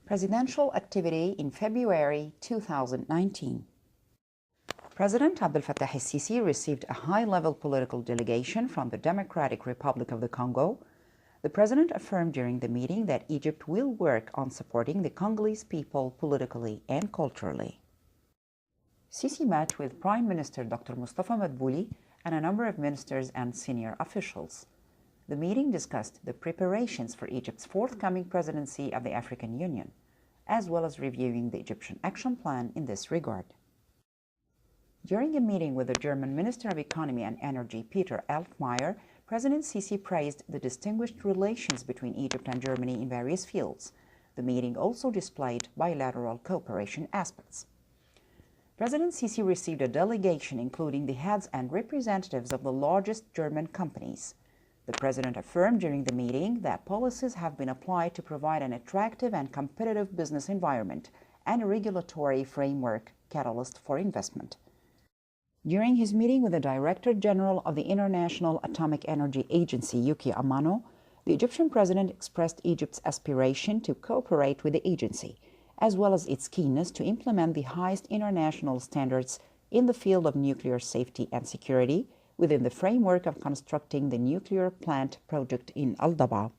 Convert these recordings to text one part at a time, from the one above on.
Presidential activity in February 2019. President Abdel Fattah el-Sisi received a high-level political delegation from the Democratic Republic of the Congo. The president affirmed during the meeting that Egypt will work on supporting the Congolese people politically and culturally. Sisi met with Prime Minister Dr. Mustafa Madbouli and a number of ministers and senior officials. The meeting discussed the preparations for Egypt's forthcoming presidency of the African Union, as well as reviewing the Egyptian action plan in this regard. During a meeting with the German Minister of Economy and Energy, Peter Altmaier, President Sisi praised the distinguished relations between Egypt and Germany in various fields. The meeting also displayed bilateral cooperation aspects. President Sisi received a delegation including the heads and representatives of the largest German companies. The president affirmed during the meeting that policies have been applied to provide an attractive and competitive business environment and a regulatory framework catalyst for investment. During his meeting with the Director General of the International Atomic Energy Agency, Yuki Amano, the Egyptian president expressed Egypt's aspiration to cooperate with the agency, as well as its keenness to implement the highest international standards in the field of nuclear safety and security within the framework of constructing the nuclear plant project in Al-Daba.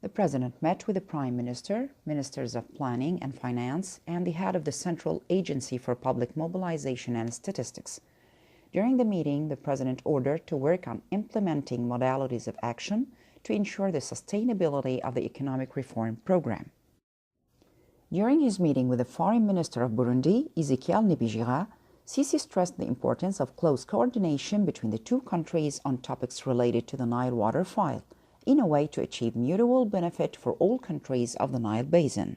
The president met with the Prime Minister, Ministers of Planning and Finance, and the head of the Central Agency for Public Mobilization and Statistics. During the meeting, the president ordered to work on implementing modalities of action to ensure the sustainability of the economic reform program. During his meeting with the Foreign Minister of Burundi, Ezekiel Nibigira, Sisi stressed the importance of close coordination between the two countries on topics related to the Nile water file, in a way to achieve mutual benefit for all countries of the Nile Basin.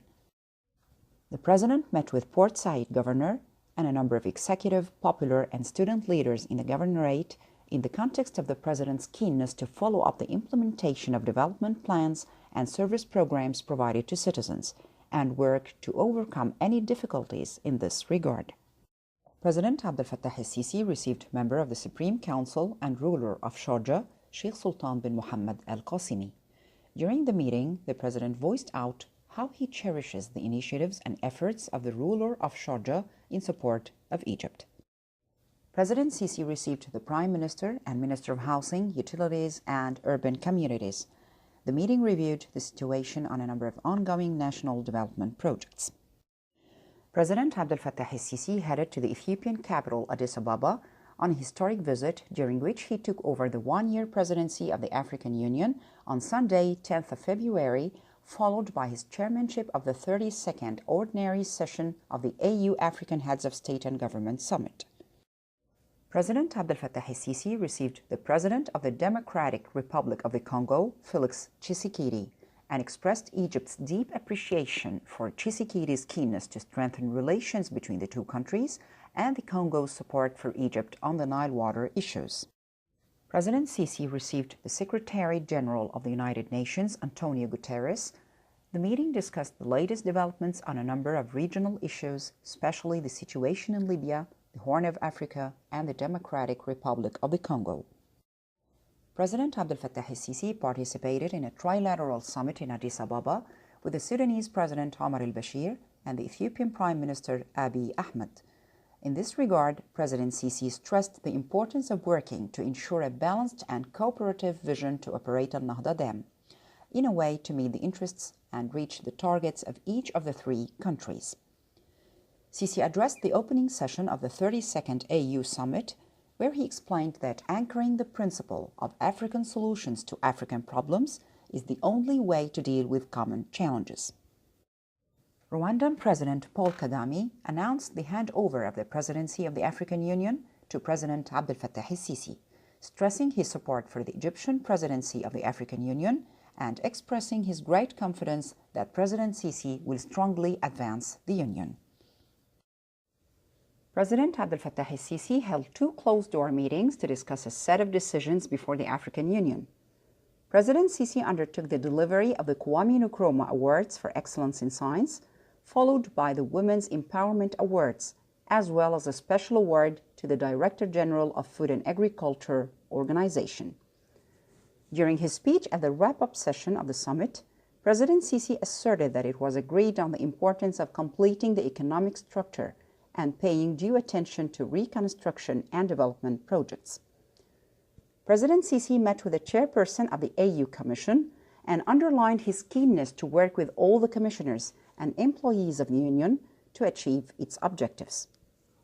The president met with Port Said governor and a number of executive, popular, and student leaders in the governorate in the context of the president's keenness to follow up the implementation of development plans and service programs provided to citizens and work to overcome any difficulties in this regard. President Abdel Fattah el-Sisi received member of the Supreme Council and ruler of Sharjah, Sheikh Sultan bin Mohammed al-Qasimi. During the meeting, the president voiced out how he cherishes the initiatives and efforts of the ruler of Sharjah in support of Egypt. President Sisi received the Prime Minister and Minister of Housing, Utilities, and Urban Communities. The meeting reviewed the situation on a number of ongoing national development projects. President Abdel Fattah el-Sisi headed to the Ethiopian capital, Addis Ababa, on a historic visit during which he took over the one-year presidency of the African Union on Sunday, 10th of February, followed by his chairmanship of the 32nd Ordinary Session of the AU African Heads of State and Government Summit. President Abdel Fattah el-Sisi received the President of the Democratic Republic of the Congo, Felix Tshisekedi, and expressed Egypt's deep appreciation for Tshisekedi's keenness to strengthen relations between the two countries and the Congo's support for Egypt on the Nile water issues. President Sisi received the Secretary General of the United Nations, Antonio Guterres. The meeting discussed the latest developments on a number of regional issues, especially the situation in Libya, the Horn of Africa, and the Democratic Republic of the Congo. President Abdel Fattah el-Sisi participated in a trilateral summit in Addis Ababa with the Sudanese President Omar al-Bashir and the Ethiopian Prime Minister Abiy Ahmed. In this regard, President Sisi stressed the importance of working to ensure a balanced and cooperative vision to operate Al-Nahda Dam, in a way to meet the interests and reach the targets of each of the three countries. Sisi addressed the opening session of the 32nd AU Summit, where he explained that anchoring the principle of African solutions to African problems is the only way to deal with common challenges. Rwandan President Paul Kagame announced the handover of the presidency of the African Union to President Abdel Fattah el-Sisi, stressing his support for the Egyptian presidency of the African Union and expressing his great confidence that President Sisi will strongly advance the Union. President Abdel Fattah el-Sisi held two closed-door meetings to discuss a set of decisions before the African Union. President Sisi undertook the delivery of the Kwame Nkrumah Awards for Excellence in Science, followed by the Women's Empowerment Awards, as well as a special award to the Director General of Food and Agriculture Organization. During his speech at the wrap-up session of the summit, President Sisi asserted that it was agreed on the importance of completing the economic structure and paying due attention to reconstruction and development projects. President Sisi met with the chairperson of the AU Commission and underlined his keenness to work with all the commissioners and employees of the Union to achieve its objectives.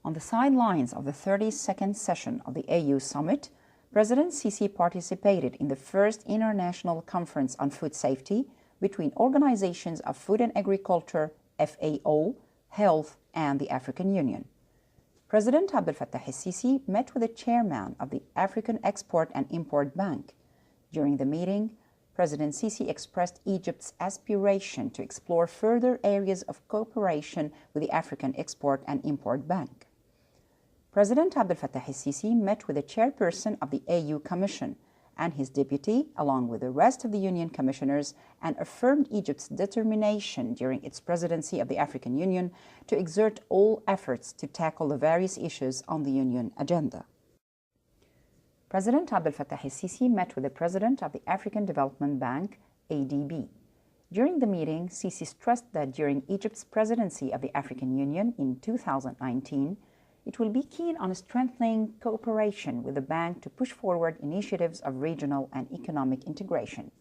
On the sidelines of the 32nd session of the AU Summit, President Sisi participated in the first International Conference on Food Safety between Organizations of Food and Agriculture, FAO, Health, and the African Union. President Abdel Fattah el-Sisi met with the chairman of the African Export and Import Bank. During the meeting, President Sisi expressed Egypt's aspiration to explore further areas of cooperation with the African Export and Import Bank. President Abdel Fattah el-Sisi met with the chairperson of the AU Commission and his deputy, along with the rest of the Union commissioners, and affirmed Egypt's determination during its presidency of the African Union to exert all efforts to tackle the various issues on the Union agenda. President Abdel Fattah el-Sisi met with the president of the African Development Bank, ADB. During the meeting, Sisi stressed that during Egypt's presidency of the African Union in 2019, it will be keen on strengthening cooperation with the bank to push forward initiatives of regional and economic integration.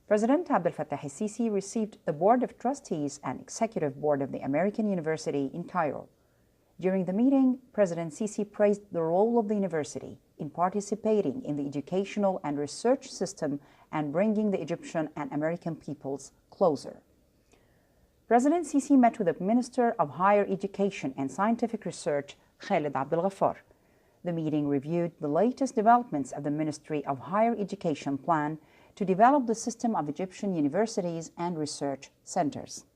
President Abdel Fattah el-Sisi received the Board of Trustees and Executive Board of the American University in Cairo. During the meeting, President Sisi praised the role of the university in participating in the educational and research system and bringing the Egyptian and American peoples closer. President Sisi met with the Minister of Higher Education and Scientific Research, Khaled Abdel Ghaffar. The meeting reviewed the latest developments of the Ministry of Higher Education plan to develop the system of Egyptian universities and research centers.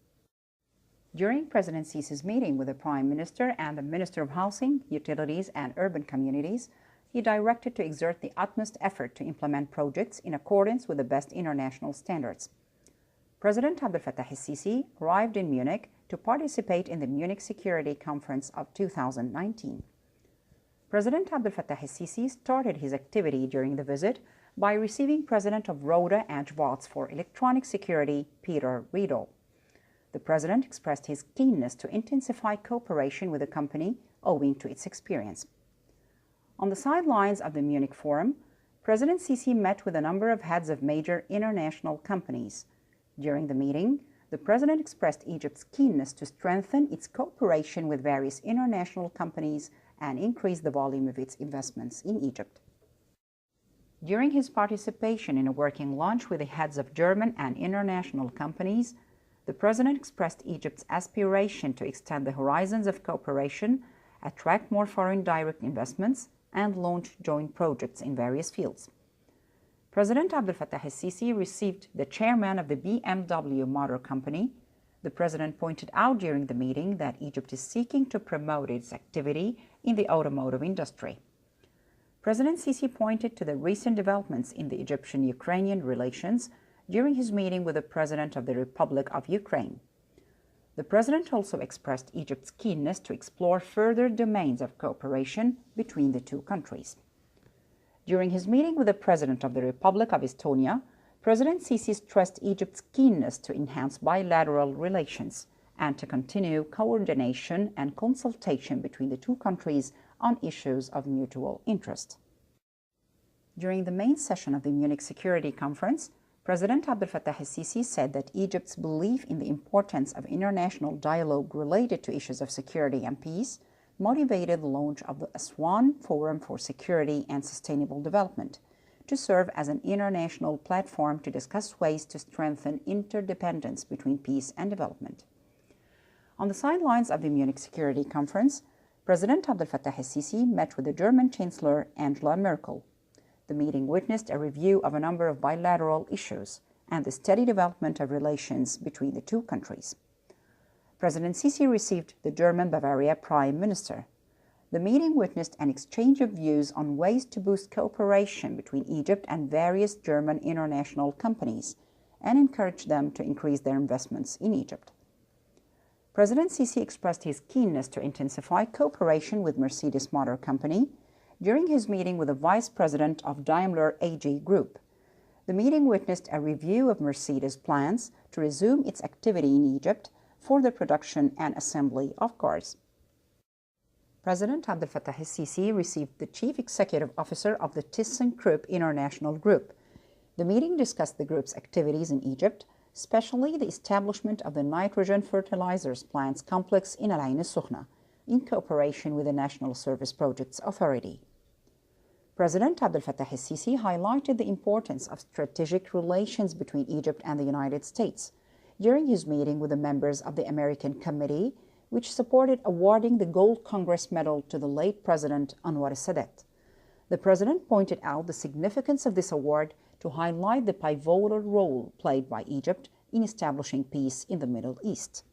During President Sisi's meeting with the Prime Minister and the Minister of Housing, Utilities, and Urban Communities, he directed to exert the utmost effort to implement projects in accordance with the best international standards. President Abdel Fattah el-Sisi arrived in Munich to participate in the Munich Security Conference of 2019. President Abdel Fattah el-Sisi started his activity during the visit by receiving President of Roda and Schwarz for Electronic Security, Peter Riedel. The President expressed his keenness to intensify cooperation with the company owing to its experience. On the sidelines of the Munich Forum, President Sisi met with a number of heads of major international companies. During the meeting, the President expressed Egypt's keenness to strengthen its cooperation with various international companies and increase the volume of its investments in Egypt. During his participation in a working lunch with the heads of German and international companies, the President expressed Egypt's aspiration to extend the horizons of cooperation, attract more foreign direct investments, and launch joint projects in various fields. President Abdel Fattah el-Sisi received the chairman of the BMW Motor Company. The President pointed out during the meeting that Egypt is seeking to promote its activity in the automotive industry. President Sisi pointed to the recent developments in the Egyptian-Ukrainian relations during his meeting with the President of the Republic of Ukraine. The President also expressed Egypt's keenness to explore further domains of cooperation between the two countries. During his meeting with the President of the Republic of Estonia, President Sisi stressed Egypt's keenness to enhance bilateral relations and to continue coordination and consultation between the two countries on issues of mutual interest. During the main session of the Munich Security Conference, President Abdel Fattah el-Sisi said that Egypt's belief in the importance of international dialogue related to issues of security and peace motivated the launch of the Aswan Forum for Security and Sustainable Development to serve as an international platform to discuss ways to strengthen interdependence between peace and development. On the sidelines of the Munich Security Conference, President Abdel Fattah el-Sisi met with the German Chancellor Angela Merkel. The meeting witnessed a review of a number of bilateral issues and the steady development of relations between the two countries. President Sisi received the German Bavaria Prime Minister. The meeting witnessed an exchange of views on ways to boost cooperation between Egypt and various German international companies and encouraged them to increase their investments in Egypt. President Sisi expressed his keenness to intensify cooperation with Mercedes Motor Company during his meeting with the Vice President of Daimler AG Group, the meeting witnessed a review of Mercedes' plans to resume its activity in Egypt for the production and assembly of cars. President Abdel Fattah el-Sisi received the Chief Executive Officer of the ThyssenKrupp International Group. The meeting discussed the group's activities in Egypt, especially the establishment of the nitrogen fertilizers plants complex in Al Ain al-Sukhna, in cooperation with the National Service Projects Authority. President Abdel Fattah el-Sisi highlighted the importance of strategic relations between Egypt and the United States during his meeting with the members of the American Committee, which supported awarding the Gold Congress Medal to the late President Anwar al-Sadat. The President pointed out the significance of this award to highlight the pivotal role played by Egypt in establishing peace in the Middle East.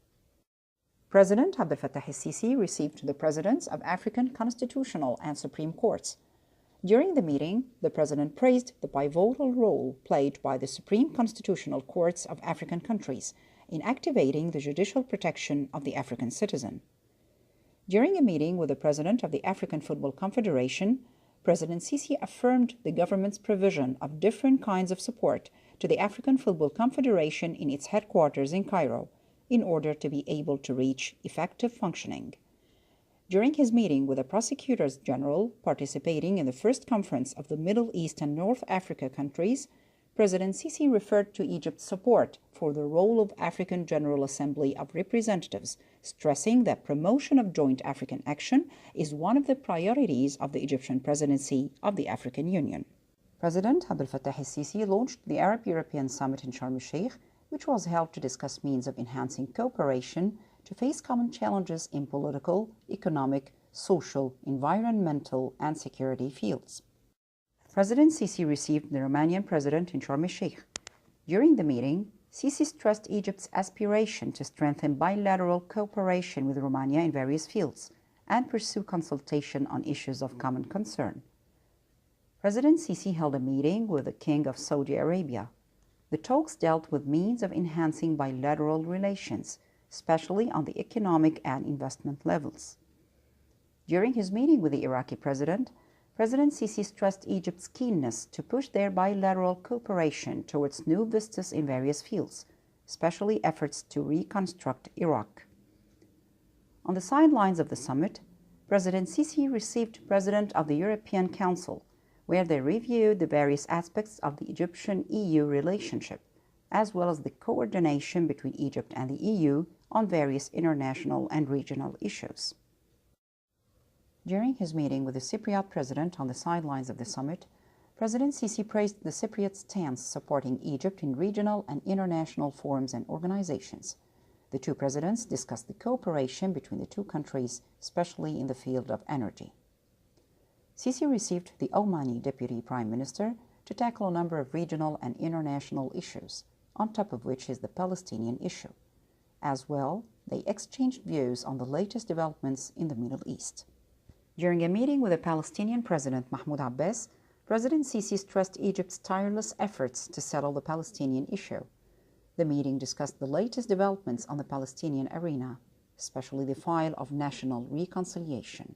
President Abdel Fattah el-Sisi received the Presidents of African Constitutional and Supreme Courts. During the meeting, the President praised the pivotal role played by the Supreme Constitutional Courts of African countries in activating the judicial protection of the African citizen. During a meeting with the President of the African Football Confederation, President Sisi affirmed the government's provision of different kinds of support to the African Football Confederation in its headquarters in Cairo in order to be able to reach effective functioning. During his meeting with the Prosecutors General participating in the first conference of the Middle East and North Africa countries, President Sisi referred to Egypt's support for the role of African General Assembly of Representatives, stressing that promotion of joint African action is one of the priorities of the Egyptian presidency of the African Union. President Abdel Fattah el-Sisi launched the Arab-European Summit in Sharm el-Sheikh, which was held to discuss means of enhancing cooperation to face common challenges in political, economic, social, environmental, and security fields. President Sisi received the Romanian President in Sharm el-Sheikh. During the meeting, Sisi stressed Egypt's aspiration to strengthen bilateral cooperation with Romania in various fields and pursue consultation on issues of common concern. President Sisi held a meeting with the King of Saudi Arabia. The talks dealt with means of enhancing bilateral relations, especially on the economic and investment levels. During his meeting with the Iraqi President, President Sisi stressed Egypt's keenness to push their bilateral cooperation towards new vistas in various fields, especially efforts to reconstruct Iraq. On the sidelines of the summit, President Sisi received President of the European Council, where they reviewed the various aspects of the Egyptian-EU relationship, as well as the coordination between Egypt and the EU on various international and regional issues. During his meeting with the Cypriot President on the sidelines of the summit, President Sisi praised the Cypriot stance supporting Egypt in regional and international forums and organizations. The two presidents discussed the cooperation between the two countries, especially in the field of energy. Sisi received the Omani Deputy Prime Minister to tackle a number of regional and international issues, on top of which is the Palestinian issue. As well, they exchanged views on the latest developments in the Middle East. During a meeting with the Palestinian President Mahmoud Abbas, President Sisi stressed Egypt's tireless efforts to settle the Palestinian issue. The meeting discussed the latest developments on the Palestinian arena, especially the file of national reconciliation.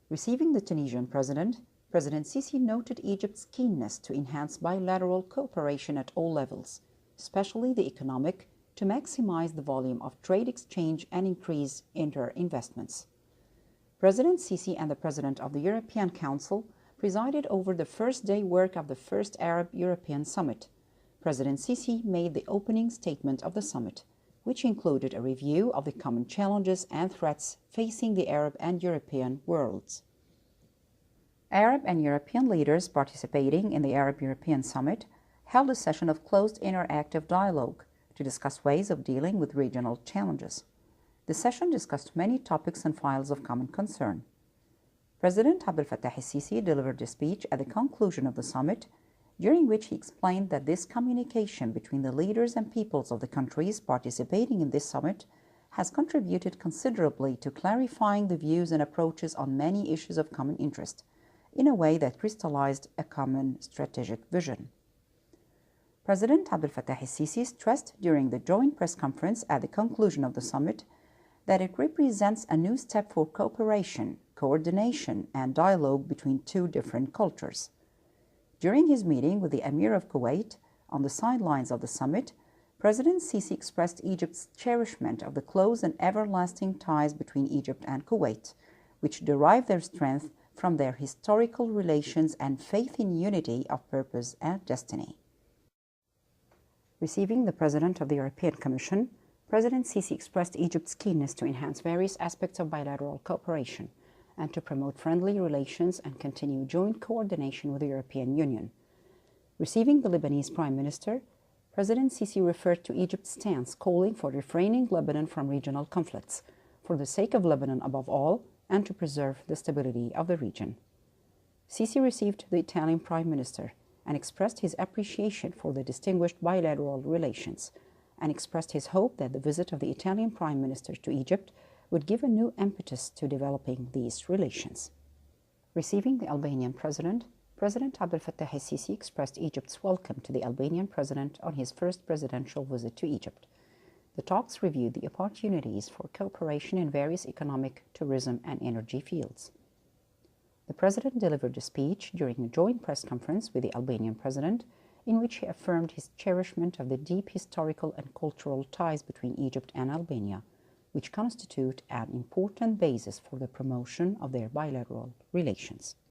Receiving the Tunisian President, President Sisi noted Egypt's keenness to enhance bilateral cooperation at all levels, especially the economic, to maximize the volume of trade exchange and increase inter-investments. President Sisi and the President of the European Council presided over the first-day work of the first Arab-European Summit. President Sisi made the opening statement of the summit, which included a review of the common challenges and threats facing the Arab and European worlds. Arab and European leaders participating in the Arab-European Summit held a session of closed interactive dialogue to discuss ways of dealing with regional challenges. The session discussed many topics and files of common concern. President Abdel Fattah el-Sisi delivered a speech at the conclusion of the summit, during which he explained that this communication between the leaders and peoples of the countries participating in this summit has contributed considerably to clarifying the views and approaches on many issues of common interest, in a way that crystallized a common strategic vision. President Abdel Fattah el-Sisi stressed during the joint press conference at the conclusion of the summit that it represents a new step for cooperation, coordination, and dialogue between two different cultures. During his meeting with the Emir of Kuwait on the sidelines of the summit, President Sisi expressed Egypt's cherishment of the close and everlasting ties between Egypt and Kuwait, which derive their strength from their historical relations and faith in unity of purpose and destiny. Receiving the President of the European Commission, President Sisi expressed Egypt's keenness to enhance various aspects of bilateral cooperation and to promote friendly relations and continue joint coordination with the European Union. Receiving the Lebanese Prime Minister, President Sisi referred to Egypt's stance calling for refraining Lebanon from regional conflicts, for the sake of Lebanon above all, and to preserve the stability of the region. Sisi received the Italian Prime Minister and expressed his appreciation for the distinguished bilateral relations, and expressed his hope that the visit of the Italian Prime Minister to Egypt would give a new impetus to developing these relations. Receiving the Albanian President, President Abdel Fattah el-Sisi expressed Egypt's welcome to the Albanian President on his first presidential visit to Egypt. The talks reviewed the opportunities for cooperation in various economic, tourism, and energy fields. The President delivered a speech during a joint press conference with the Albanian President, in which he affirmed his cherishment of the deep historical and cultural ties between Egypt and Albania, which constitute an important basis for the promotion of their bilateral relations.